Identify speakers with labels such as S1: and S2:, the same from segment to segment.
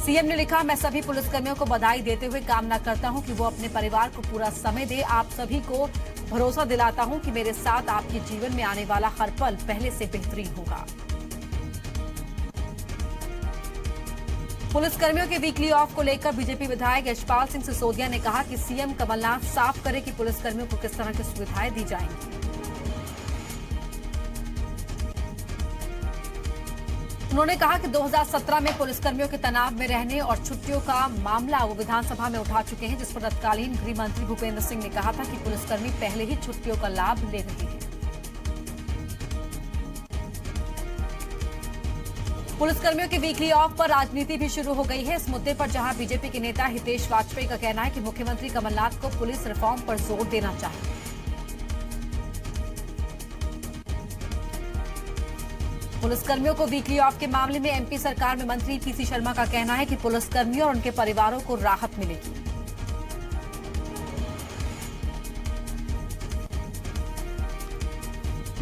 S1: CM ने लिखा, मैं सभी पुलिसकर्मियों को बधाई देते हुए कामना करता हूं कि वो अपने परिवार को पूरा समय दे। आप सभी को भरोसा दिलाता हूं कि मेरे साथ आपके जीवन में आने वाला हर पल पहले से बेहतरीन होगा। पुलिसकर्मियों के वीकली ऑफ को लेकर बीजेपी विधायक यशपाल सिंह सिसोदिया ने कहा कि सीएम कमलनाथ साफ करे कि पुलिसकर्मियों को किस तरह की सुविधाएं दी जाएंगी। उन्होंने कहा कि 2017 में पुलिसकर्मियों के तनाव में रहने और छुट्टियों का मामला वो विधानसभा में उठा चुके हैं, जिस पर तत्कालीन गृह मंत्री भूपेंद्र सिंह ने कहा था कि पुलिसकर्मी पहले ही छुट्टियों का लाभ ले रहे हैं। पुलिसकर्मियों के वीकली ऑफ पर राजनीति भी शुरू हो गई है। इस मुद्दे पर जहां बीजेपी के नेता हितेश वाजपेयी का कहना है कि मुख्यमंत्री कमलनाथ को पुलिस रिफॉर्म पर जोर देना चाहिए। पुलिसकर्मियों को वीकली ऑफ के मामले में एमपी सरकार में मंत्री पीसी शर्मा का कहना है कि पुलिसकर्मियों और उनके परिवारों को राहत मिलेगी।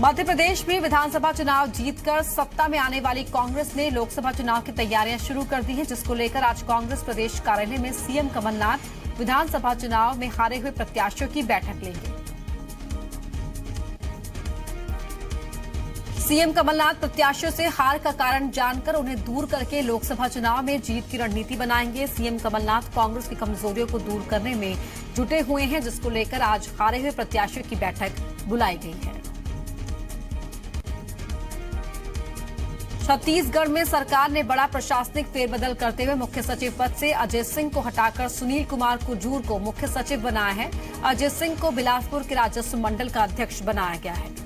S1: मध्य प्रदेश में विधानसभा चुनाव जीतकर सत्ता में आने वाली कांग्रेस ने लोकसभा चुनाव की तैयारियां शुरू कर दी हैं, जिसको लेकर आज कांग्रेस प्रदेश कार्यालय में सीएम कमलनाथ विधानसभा चुनाव में हारे हुए प्रत्याशियों की बैठक लेंगे। सीएम कमलनाथ प्रत्याशियों से हार का कारण जानकर उन्हें दूर करके लोकसभा चुनाव में जीत की रणनीति बनाएंगे। सीएम कमलनाथ कांग्रेस की कमजोरियों को दूर करने में जुटे हुए हैं, जिसको लेकर आज हारे हुए प्रत्याशियों की बैठक बुलाई गई है। छत्तीसगढ़ में सरकार ने बड़ा प्रशासनिक फेरबदल करते हुए मुख्य सचिव पद से अजय सिंह को हटाकर सुनील कुमार कुजूर को मुख्य सचिव बनाया है। अजय सिंह को बिलासपुर के राजस्व मंडल का अध्यक्ष बनाया गया है।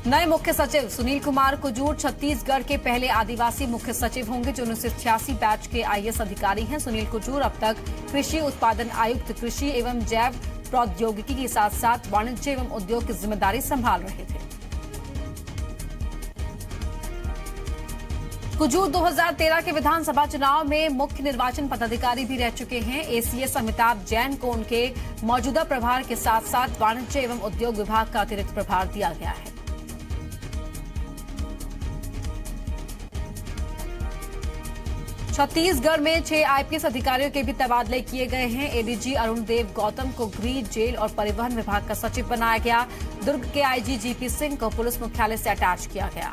S1: नए मुख्य सचिव सुनील कुमार कुजूर छत्तीसगढ़ के पहले आदिवासी मुख्य सचिव होंगे, जो 1986 बैच के आईएएस अधिकारी हैं। सुनील कुजूर अब तक कृषि उत्पादन आयुक्त, कृषि एवं जैव प्रौद्योगिकी के साथ साथ वाणिज्य एवं उद्योग की जिम्मेदारी संभाल रहे थे। कुजूर 2013 के विधानसभा चुनाव में मुख्य निर्वाचन पदाधिकारी भी रह चुके हैं। एसीएस अमिताभ जैन को उनके मौजूदा प्रभार के साथ साथ वाणिज्य एवं उद्योग विभाग का अतिरिक्त प्रभार दिया गया है। छत्तीसगढ़ में 6 आईपीएस अधिकारियों के भी तबादले किए गए हैं। एडीजी अरुण देव गौतम को गृह, जेल और परिवहन विभाग का सचिव बनाया गया। दुर्ग के आईजी जीपी सिंह को पुलिस मुख्यालय से अटैच किया गया।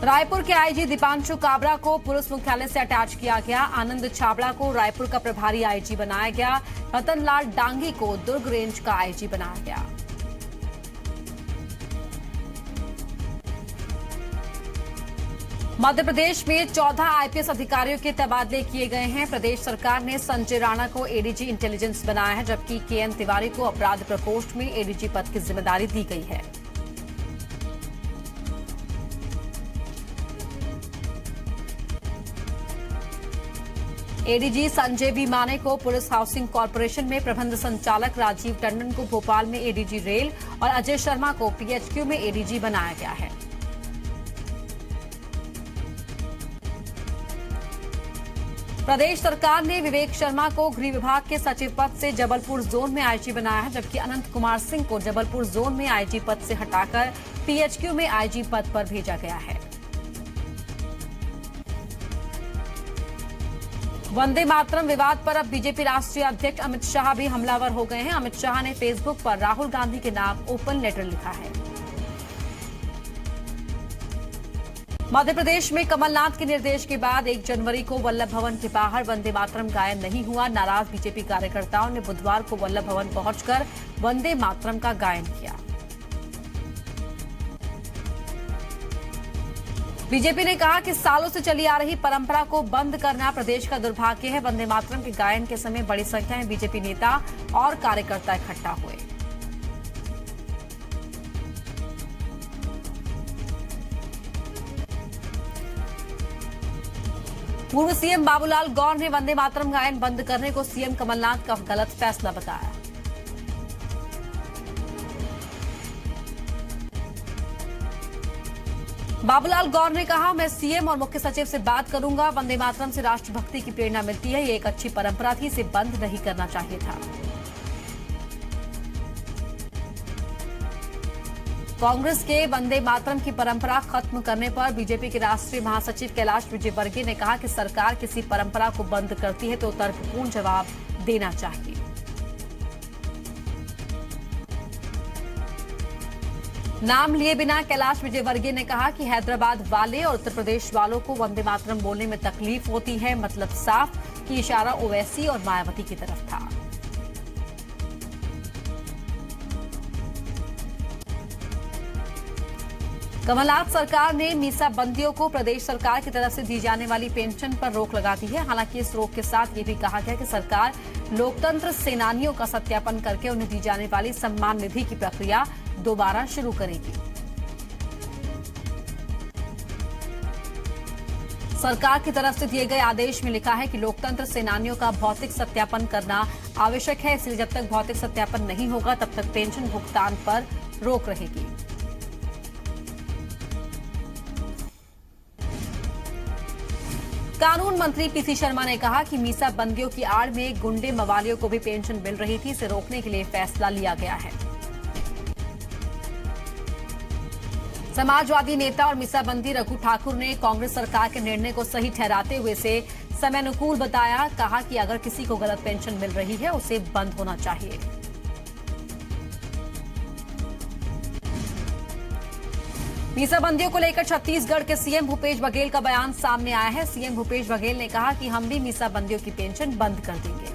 S1: रायपुर के आईजी दीपांशु काबरा को पुलिस मुख्यालय से अटैच किया गया। आनंद छाबड़ा को रायपुर का प्रभारी आईजी बनाया गया। रतनलाल डांगी को दुर्ग रेंज का आईजी बनाया गया। मध्य प्रदेश में 14 आईपीएस अधिकारियों के तबादले किए गए हैं। प्रदेश सरकार ने संजय राणा को एडीजी इंटेलिजेंस बनाया है, जबकि केएन तिवारी को अपराध प्रकोष्ठ में एडीजी पद की जिम्मेदारी दी गई है। एडीजी संजय वी माने को पुलिस हाउसिंग कॉर्पोरेशन में प्रबंध संचालक, राजीव टंडन को भोपाल में एडीजी रेल और अजय शर्मा को पीएचक्यू में एडीजी बनाया गया है। प्रदेश सरकार ने विवेक शर्मा को गृह विभाग के सचिव पद से जबलपुर जोन में आईजी बनाया है, जबकि अनंत कुमार सिंह को जबलपुर जोन में आईजी पद से हटाकर पीएचक्यू में आईजी पद पर भेजा गया है। वंदे मातरम विवाद पर अब बीजेपी राष्ट्रीय अध्यक्ष अमित शाह भी हमलावर हो गए हैं। अमित शाह ने फेसबुक पर राहुल गांधी के नाम ओपन लेटर लिखा है। मध्य प्रदेश में कमलनाथ के निर्देश के बाद 1 जनवरी को वल्लभ भवन के बाहर वंदे मातरम गायन नहीं हुआ। नाराज बीजेपी कार्यकर्ताओं ने बुधवार को वल्लभ भवन पहुंचकर वंदे मातरम का गायन किया। बीजेपी ने कहा कि सालों से चली आ रही परंपरा को बंद करना प्रदेश का दुर्भाग्य है। वंदे मातरम के गायन के समय बड़ी संख्या में बीजेपी नेता और कार्यकर्ता इकट्ठा हुए। पूर्व सीएम बाबूलाल गौर ने वंदे मातरम गायन बंद करने को सीएम कमलनाथ का गलत फैसला बताया। बाबूलाल गौर ने कहा, मैं सीएम और मुख्य सचिव से बात करूंगा। वंदे मातरम से राष्ट्रभक्ति की प्रेरणा मिलती है, ये एक अच्छी परंपरा थी, इसे बंद नहीं करना चाहिए था। कांग्रेस के वंदे मातरम की परंपरा खत्म करने पर बीजेपी के राष्ट्रीय महासचिव कैलाश विजयवर्गीय ने कहा कि सरकार किसी परंपरा को बंद करती है तो तर्कपूर्ण जवाब देना चाहिए। नाम लिए बिना कैलाश विजयवर्गीय ने कहा कि हैदराबाद वाले और उत्तर प्रदेश वालों को वंदे मातरम बोलने में तकलीफ होती है। मतलब साफ कि इशारा ओवैसी और मायावती की तरफ था। कमलनाथ सरकार ने मीसाबंदियों को प्रदेश सरकार की तरफ से दी जाने वाली पेंशन पर रोक लगा दी है। हालांकि इस रोक के साथ ये भी कहा गया कि सरकार लोकतंत्र सेनानियों का सत्यापन करके उन्हें दी जाने वाली सम्मान निधि की प्रक्रिया दोबारा शुरू करेगी। सरकार की तरफ से दिए गए आदेश में लिखा है कि लोकतंत्र सेनानियों का भौतिक सत्यापन करना आवश्यक है, इसलिए जब तक भौतिक सत्यापन नहीं होगा तब तक पेंशन भुगतान पर रोक रहेगी। कानून मंत्री पीसी शर्मा ने कहा कि मीसाबंदियों की आड़ में गुंडे मवालियों को भी पेंशन मिल रही थी, इसे रोकने के लिए फैसला लिया गया है। समाजवादी नेता और मीसाबंदी रघु ठाकुर ने कांग्रेस सरकार के निर्णय को सही ठहराते हुए इसे समयानुकूल बताया। कहा कि अगर किसी को गलत पेंशन मिल रही है उसे बंद होना चाहिए। मीसाबंदियों को लेकर छत्तीसगढ़ के सीएम भूपेश बघेल का बयान सामने आया है। सीएम भूपेश बघेल ने कहा कि हम भी मीसाबंदियों की पेंशन बंद कर देंगे।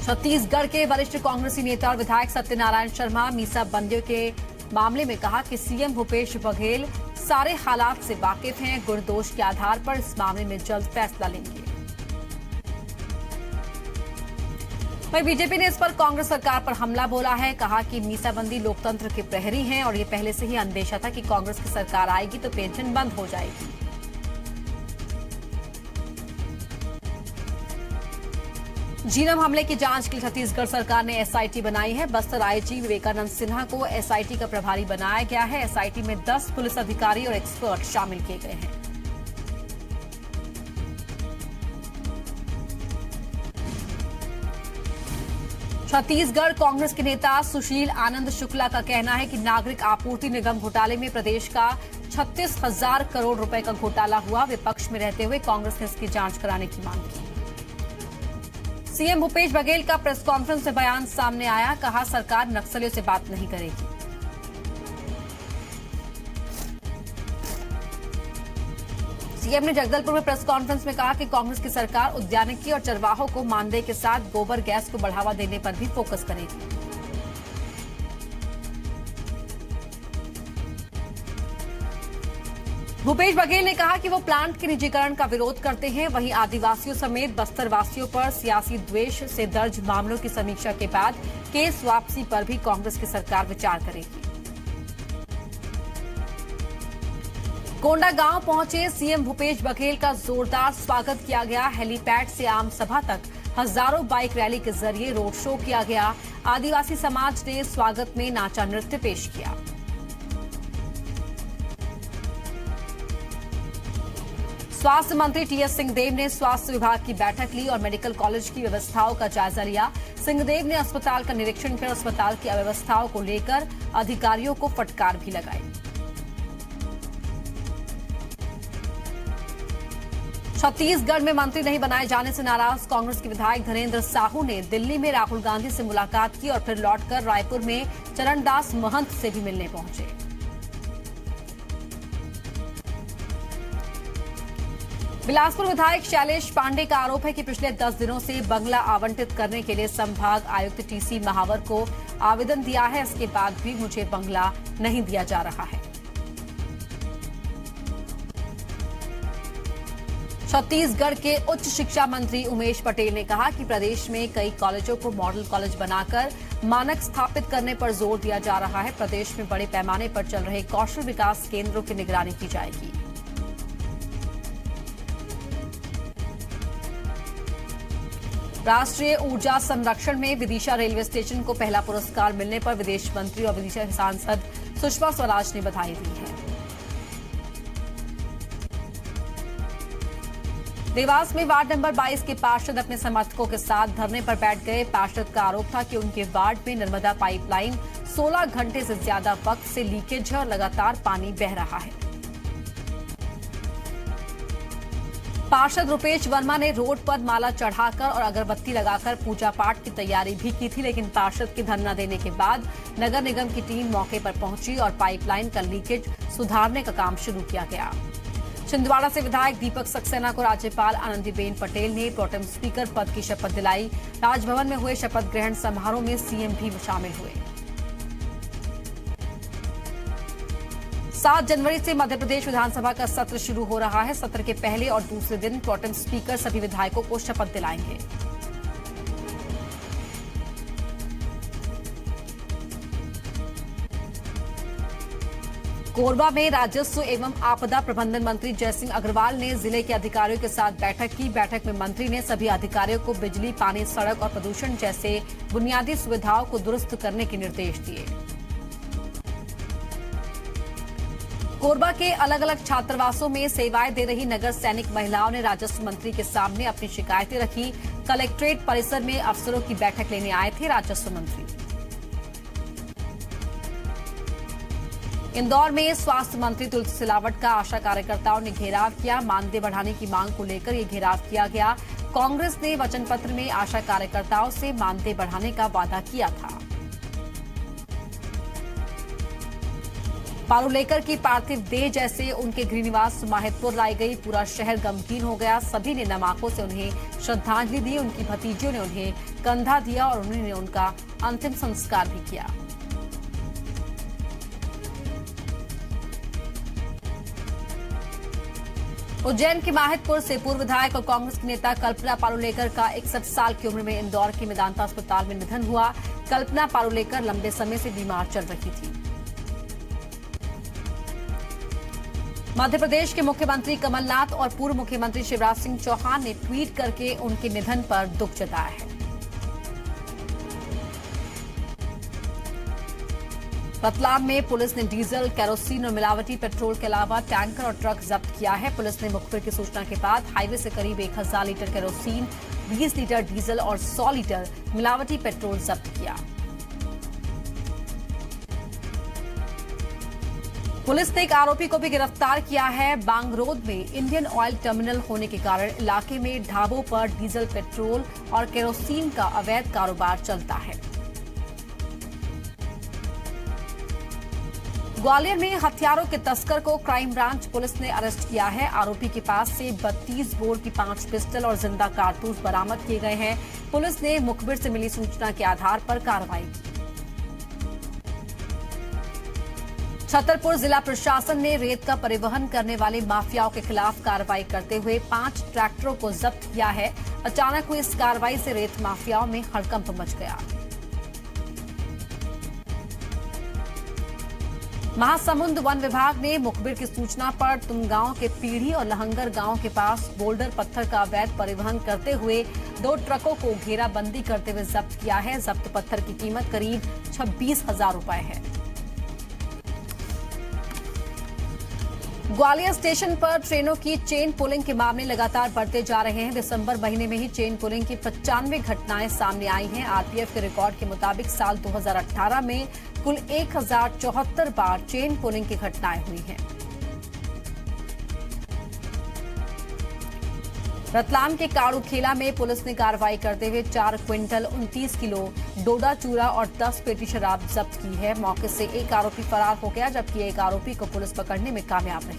S1: छत्तीसगढ़ के वरिष्ठ कांग्रेसी नेता और विधायक सत्यनारायण शर्मा मीसाबंदियों के मामले में कहा कि सीएम भूपेश बघेल सारे हालात से वाकिफ हैं, गुण दोष के आधार पर इस मामले में जल्द फैसला लेंगे। वहीं बीजेपी ने इस पर कांग्रेस सरकार पर हमला बोला है। कहा कि मीसाबंदी लोकतंत्र के प्रहरी हैं और ये पहले से ही अंदेशा था कि कांग्रेस की सरकार आएगी तो पेंशन बंद हो जाएगी। झीरम हमले की जांच के लिए छत्तीसगढ़ सरकार ने एसआईटी बनाई है। बस्तर आईजी विवेकानंद सिन्हा को एसआईटी का प्रभारी बनाया गया है। एसआईटी में 10 पुलिस अधिकारी और एक्सपर्ट शामिल किए गए हैं। छत्तीसगढ़ कांग्रेस के नेता सुशील आनंद शुक्ला का कहना है कि नागरिक आपूर्ति निगम घोटाले में प्रदेश का 36,000 करोड़ रुपए का घोटाला हुआ। विपक्ष में रहते हुए कांग्रेस ने इसकी जांच कराने की मांग की। सीएम भूपेश बघेल का प्रेस कॉन्फ्रेंस में बयान सामने आया। कहा सरकार नक्सलियों से बात नहीं करेगी। सीएम ने जगदलपुर में प्रेस कॉन्फ्रेंस में कहा कि कांग्रेस की सरकार उद्यानिकी और चरवाहों को मानदेय के साथ गोबर गैस को बढ़ावा देने पर भी फोकस करेगी। भूपेश बघेल ने कहा कि वो प्लांट के निजीकरण का विरोध करते हैं। वहीं आदिवासियों समेत बस्तर वासियों पर सियासी द्वेष से दर्ज मामलों की समीक्षा के बाद केस वापसी पर भी कांग्रेस की सरकार विचार करेगी। कोंडागांव पहुंचे सीएम भूपेश बघेल का जोरदार स्वागत किया गया। हेलीपैड से आम सभा तक हजारों बाइक रैली के जरिए रोड शो किया गया। आदिवासी समाज ने स्वागत में नाचा नृत्य पेश किया। स्वास्थ्य मंत्री टीएस सिंहदेव ने स्वास्थ्य विभाग की बैठक ली और मेडिकल कॉलेज की व्यवस्थाओं का जायजा लिया। सिंहदेव ने अस्पताल का निरीक्षण कर अस्पताल की अव्यवस्थाओं को लेकर अधिकारियों को फटकार भी लगाई। छत्तीसगढ़ में मंत्री नहीं बनाए जाने से नाराज कांग्रेस के विधायक धनेन्द्र साहू ने दिल्ली में राहुल गांधी से मुलाकात की और फिर लौटकर रायपुर में चरणदास महंत से भी मिलने पहुंचे। बिलासपुर विधायक शैलेश पांडे का आरोप है कि पिछले 10 दिनों से बंगला आवंटित करने के लिए संभाग आयुक्त टीसी महावर को आवेदन दिया है, इसके बाद भी मुझे बंगला नहीं दिया जा रहा है। छत्तीसगढ़ के उच्च शिक्षा मंत्री उमेश पटेल ने कहा कि प्रदेश में कई कॉलेजों को मॉडल कॉलेज बनाकर मानक स्थापित करने पर जोर दिया जा रहा है। प्रदेश में बड़े पैमाने पर चल रहे कौशल विकास केंद्रों की निगरानी की जाएगी। राष्ट्रीय ऊर्जा संरक्षण में विदिशा रेलवे स्टेशन को पहला पुरस्कार मिलने पर विदेश मंत्री और विदिशा सांसद सुषमा स्वराज ने बधाई दी है। देवास में वार्ड नंबर 22 के पार्षद अपने समर्थकों के साथ धरने पर बैठ गए। पार्षद का आरोप था कि उनके वार्ड में नर्मदा पाइपलाइन 16 घंटे से ज्यादा वक्त से लीकेज है और लगातार पानी बह रहा है। पार्षद रुपेश वर्मा ने रोड पर माला चढ़ाकर और अगरबत्ती लगाकर पूजा पाठ की तैयारी भी की थी, लेकिन पार्षद के धरना देने के बाद नगर निगम की टीम मौके पर पहुंची और पाइपलाइन का लीकेज सुधारने का काम शुरू किया गया। छिंदवाड़ा से विधायक दीपक सक्सेना को राज्यपाल आनंदीबेन पटेल ने प्रोटेम स्पीकर पद की शपथ दिलाई। राजभवन में हुए शपथ ग्रहण समारोह में सीएम भी शामिल हुए। 7 जनवरी से मध्य प्रदेश विधानसभा का सत्र शुरू हो रहा है। सत्र के पहले और दूसरे दिन प्रोटेम स्पीकर सभी विधायकों को शपथ दिलाएंगे। कोरबा में राजस्व एवं आपदा प्रबंधन मंत्री जयसिंह अग्रवाल ने जिले के अधिकारियों के साथ बैठक की। बैठक में मंत्री ने सभी अधिकारियों को बिजली, पानी, सड़क और प्रदूषण जैसे बुनियादी सुविधाओं को दुरुस्त करने के निर्देश दिए। कोरबा के अलग अलग छात्रावासों में सेवाएं दे रही नगर सैनिक महिलाओं ने राजस्व मंत्री के सामने अपनी शिकायतें रखी। कलेक्ट्रेट परिसर में अफसरों की बैठक लेने आए थे राजस्व मंत्री। इंदौर में स्वास्थ्य मंत्री तुलसी सिलावट का आशा कार्यकर्ताओं ने घेराव किया। मानदेय बढ़ाने की मांग को लेकर यह घेराव किया गया। कांग्रेस ने वचन पत्र में आशा कार्यकर्ताओं से मानदेय बढ़ाने का वादा किया था। पारुलेकर की पार्थिव देह जैसे उनके गृहनिवास माहितपुर लाई गई। पूरा शहर गमगीन हो गया। सभी ने नम आंखों से उन्हें श्रद्धांजलि दी। उनकी भतीजियों ने उन्हें कंधा दिया और उन्होंने उनका अंतिम संस्कार भी किया। उज्जैन के माहितपुर से पूर्व विधायक और कांग्रेस की नेता कल्पना पारुलेकर का 61 साल की उम्र में इंदौर के मेदांता अस्पताल में निधन हुआ। कल्पना पारुलेकर लंबे समय से बीमार चल रही थी। मध्य प्रदेश के मुख्यमंत्री कमलनाथ और पूर्व मुख्यमंत्री शिवराज सिंह चौहान ने ट्वीट करके उनके निधन पर दुख जताया है। रतलाम में पुलिस ने डीजल, केरोसिन और मिलावटी पेट्रोल के अलावा टैंकर और ट्रक जब्त किया है। पुलिस ने मुखबिर की सूचना के बाद हाईवे से करीब 1000 लीटर केरोसिन, 20 लीटर डीजल और 100 लीटर मिलावटी पेट्रोल जब्त किया। पुलिस ने एक आरोपी को भी गिरफ्तार किया है। बांगरोद में इंडियन ऑयल टर्मिनल होने के कारण इलाके में ढाबों पर डीजल, पेट्रोल और केरोसिन का अवैध कारोबार चलता है। ग्वालियर में हथियारों के तस्कर को क्राइम ब्रांच पुलिस ने अरेस्ट किया है। आरोपी के पास से 32 बोर की 5 पिस्टल और जिंदा कारतूस बरामद किए गए हैं। पुलिस ने मुखबिर से मिली सूचना के आधार पर कार्रवाई की। छतरपुर जिला प्रशासन ने रेत का परिवहन करने वाले माफियाओं के खिलाफ कार्रवाई करते हुए 5 ट्रैक्टरों को जब्त किया है। अचानक हुई इस कार्रवाई से रेत माफियाओं में हड़कंप मच गया। महासमुंद वन विभाग ने मुखबिर की सूचना पर तुमगांव के पीढ़ी और लहंगर गांव के पास बोल्डर पत्थर का अवैध परिवहन करते हुए 2 ट्रकों को घेराबंदी करते हुए जब्त किया है। जब्त पत्थर की कीमत करीब 26,000 रुपए है। ग्वालियर स्टेशन पर ट्रेनों की चेन पुलिंग के मामले लगातार बढ़ते जा रहे हैं। दिसंबर महीने में ही चेन पुलिंग की 95 घटनाएं सामने आई हैं। आरपीएफ के रिकॉर्ड के मुताबिक साल 2018 में कुल 1074 बार चेन पुलिंग की घटनाएं हुई हैं। रतलाम के काड़ूखेला में पुलिस ने कार्रवाई करते हुए 4 क्विंटल 29 किलो डोडा चूरा और 10 पेटी शराब जब्त की है। मौके से एक आरोपी फरार हो गया, जबकि एक आरोपी को पुलिस पकड़ने में कामयाब रही।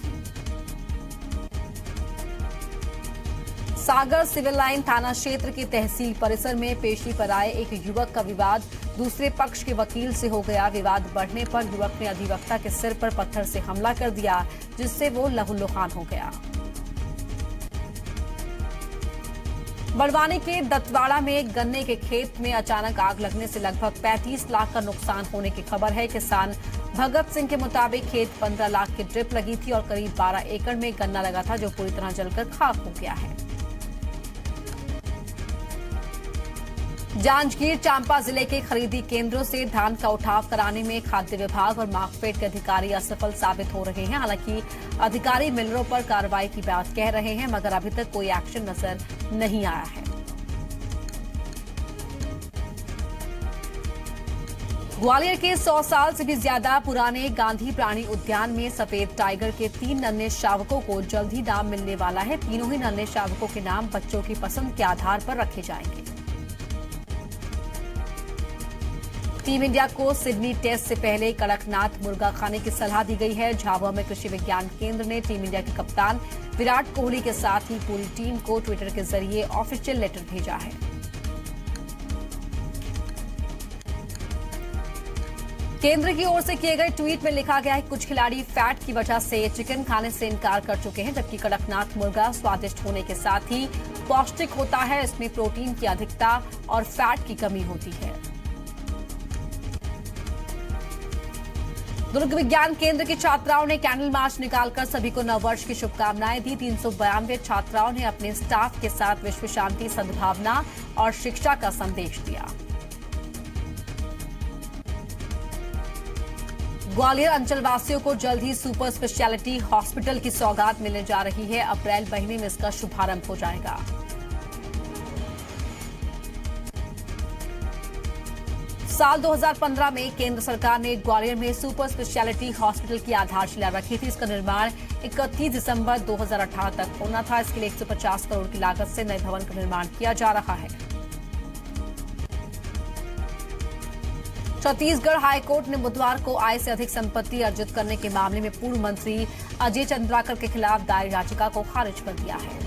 S1: सागर सिविल लाइन थाना क्षेत्र के तहसील परिसर में पेशी पर आए एक युवक का विवाद दूसरे पक्ष के वकील से हो गया। विवाद बढ़ने पर युवक ने अधिवक्ता के सिर पर पत्थर से हमला कर दिया, जिससे वो लहूलुहान हो गया। बड़वानी के दतवाड़ा में गन्ने के खेत में अचानक आग लगने से लगभग 35 लाख का नुकसान होने की खबर है। किसान भगत सिंह के मुताबिक खेत 15 लाख की ड्रिप लगी थी और करीब 12 एकड़ में गन्ना लगा था, जो पूरी तरह जलकर खाक हो गया है। जांजगीर चांपा जिले के खरीदी केंद्रों से धान का उठाव कराने में खाद्य विभाग और मार्कफेड के अधिकारी असफल साबित हो रहे हैं। हालांकि अधिकारी मिलरों पर कार्रवाई की बात कह रहे हैं, मगर अभी तक कोई एक्शन नजर नहीं आया है। ग्वालियर के 100 साल से भी ज्यादा पुराने गांधी प्राणी उद्यान में सफेद टाइगर के 3 नन्हे शावकों को जल्द ही नाम मिलने वाला है। तीनों ही नन्हे शावकों के नाम बच्चों की पसंद के आधार पर रखे जाएंगे। टीम इंडिया को सिडनी टेस्ट से पहले कड़कनाथ मुर्गा खाने की सलाह दी गई है। झाबुआ में कृषि विज्ञान केंद्र ने टीम इंडिया के कप्तान विराट कोहली के साथ ही पूरी टीम को ट्विटर के जरिए ऑफिशियल लेटर भेजा है। केंद्र की ओर से किए गए ट्वीट में लिखा गया है कि कुछ खिलाड़ी फैट की वजह से चिकन खाने से इनकार कर चुके हैं, जबकि कड़कनाथ मुर्गा स्वादिष्ट होने के साथ ही पौष्टिक होता है। इसमें प्रोटीन की अधिकता और फैट की कमी होती है। दुर्ग विज्ञान केंद्र की छात्राओं ने कैंडल मार्च निकालकर सभी को नववर्ष की शुभकामनाएं दी। 392 छात्राओं ने अपने स्टाफ के साथ विश्व शांति, सद्भावना और शिक्षा का संदेश दिया। ग्वालियर अंचल वासियों को जल्द ही सुपर स्पेशलिटी हॉस्पिटल की सौगात मिलने जा रही है। अप्रैल महीने में इसका शुभारंभ हो जाएगा। साल 2015 में केंद्र सरकार ने ग्वालियर में सुपर स्पेशलिटी हॉस्पिटल की आधारशिला रखी थी। इसका निर्माण 31 दिसंबर 2018 तक होना था। इसके लिए 150 करोड़ की लागत से नए भवन का निर्माण किया जा रहा है। छत्तीसगढ़ हाईकोर्ट ने बुधवार को आय से अधिक संपत्ति अर्जित करने के मामले में पूर्व मंत्री अजय चंद्राकर के खिलाफ दायर याचिका को खारिज कर दिया है।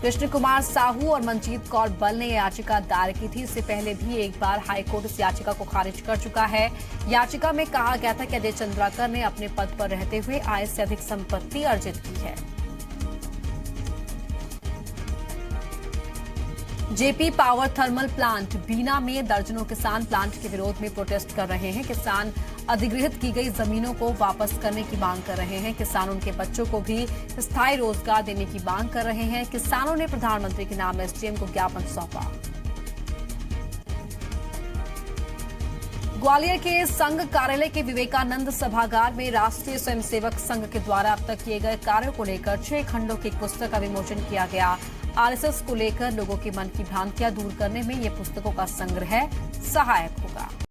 S1: कृष्ण कुमार साहू और मनजीत कौर बल ने याचिका दायर की थी। इससे पहले भी एक बार हाईकोर्ट इस याचिका को खारिज कर चुका है। याचिका में कहा गया था कि अजय चंद्राकर ने अपने पद पर रहते हुए आय से अधिक संपत्ति अर्जित की है। जेपी पावर थर्मल प्लांट बीना में दर्जनों किसान प्लांट के विरोध में प्रोटेस्ट कर रहे हैं। किसान अधिगृहित की गई जमीनों को वापस करने की मांग कर रहे हैं। किसान उनके बच्चों को भी स्थायी रोजगार देने की मांग कर रहे हैं। किसानों ने प्रधानमंत्री के नाम एसडीएम को ज्ञापन सौंपा। ग्वालियर के संघ कार्यालय के विवेकानंद सभागार में राष्ट्रीय स्वयंसेवक संघ के द्वारा अब तक किए गए कार्यों को लेकर 6 खंडों की एक पुस्तक का विमोचन किया गया। आरएसएस को लेकर लोगों के मन की भ्रांतियां दूर करने में ये पुस्तकों का संग्रह सहायक होगा।